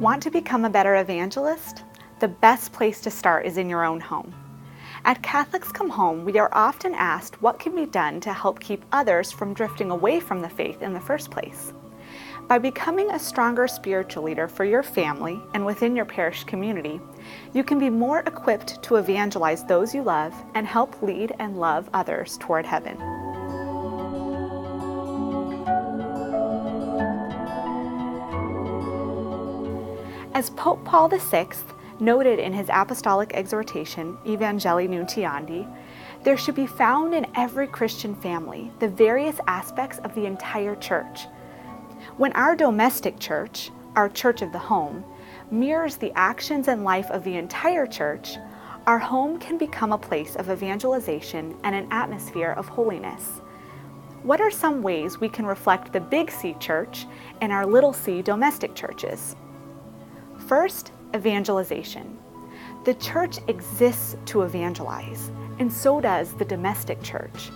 Want to become a better evangelist? The best place to start is in your own home. At Catholics Come Home, we are often asked what can be done to help keep others from drifting away from the faith in the first place. By becoming a stronger spiritual leader for your family and within your parish community, you can be more equipped to evangelize those you love and help lead and love others toward heaven. As Pope Paul VI noted in his apostolic exhortation, Evangelii Nuntiandi, there should be found in every Christian family the various aspects of the entire church. When our domestic church, our church of the home, mirrors the actions and life of the entire church, our home can become a place of evangelization and an atmosphere of holiness. What are some ways we can reflect the Big C church in our little c domestic churches? First, evangelization. The church exists to evangelize, and so does the domestic church.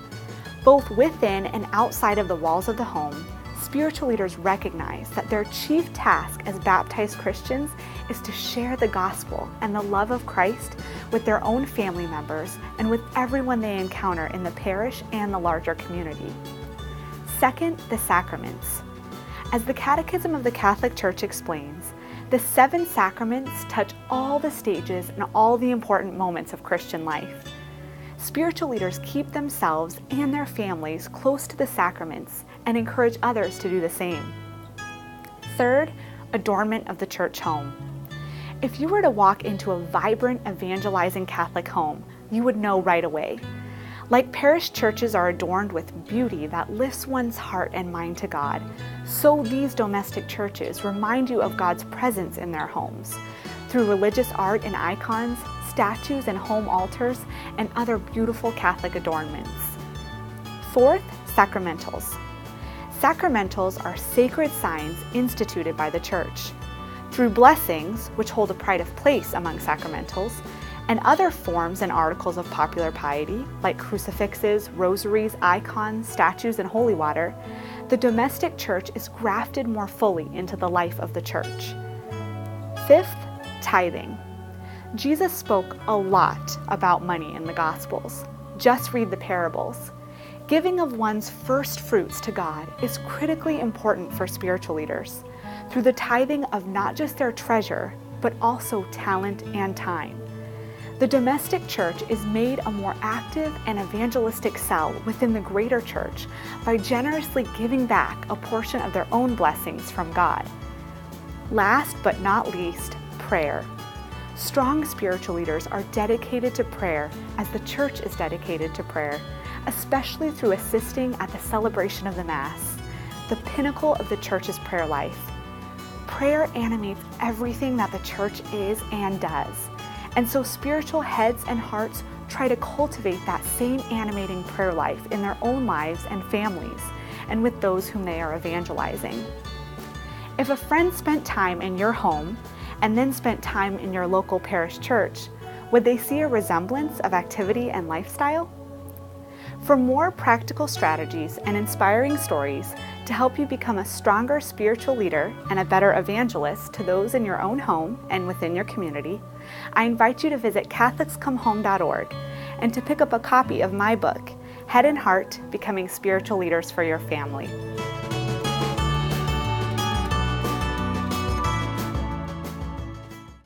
Both within and outside of the walls of the home, spiritual leaders recognize that their chief task as baptized Christians is to share the gospel and the love of Christ with their own family members and with everyone they encounter in the parish and the larger community. Second, the sacraments. As the Catechism of the Catholic Church explains, the 7 sacraments touch all the stages and all the important moments of Christian life. Spiritual leaders keep themselves and their families close to the sacraments and encourage others to do the same. Third, adornment of the church home. If you were to walk into a vibrant, evangelizing Catholic home, you would know right away. Like parish churches are adorned with beauty that lifts one's heart and mind to God, so these domestic churches remind you of God's presence in their homes through religious art and icons, statues and home altars, and other beautiful Catholic adornments. Fourth, sacramentals. Sacramentals are sacred signs instituted by the Church. Through blessings, which hold a pride of place among sacramentals, and other forms and articles of popular piety, like crucifixes, rosaries, icons, statues, and holy water, the domestic church is grafted more fully into the life of the church. Fifth, tithing. Jesus spoke a lot about money in the Gospels. Just read the parables. Giving of one's first fruits to God is critically important for spiritual leaders through the tithing of not just their treasure, but also talent and time. The domestic church is made a more active and evangelistic cell within the greater church by generously giving back a portion of their own blessings from God. Last but not least, prayer. Strong spiritual leaders are dedicated to prayer as the church is dedicated to prayer, especially through assisting at the celebration of the Mass, the pinnacle of the church's prayer life. Prayer animates everything that the church is and does. And so spiritual heads and hearts try to cultivate that same animating prayer life in their own lives and families, and with those whom they are evangelizing. If a friend spent time in your home and then spent time in your local parish church, would they see a resemblance of activity and lifestyle? For more practical strategies and inspiring stories to help you become a stronger spiritual leader and a better evangelist to those in your own home and within your community, I invite you to visit CatholicsComeHome.org and to pick up a copy of my book, Head and Heart: Becoming Spiritual Leaders for Your Family.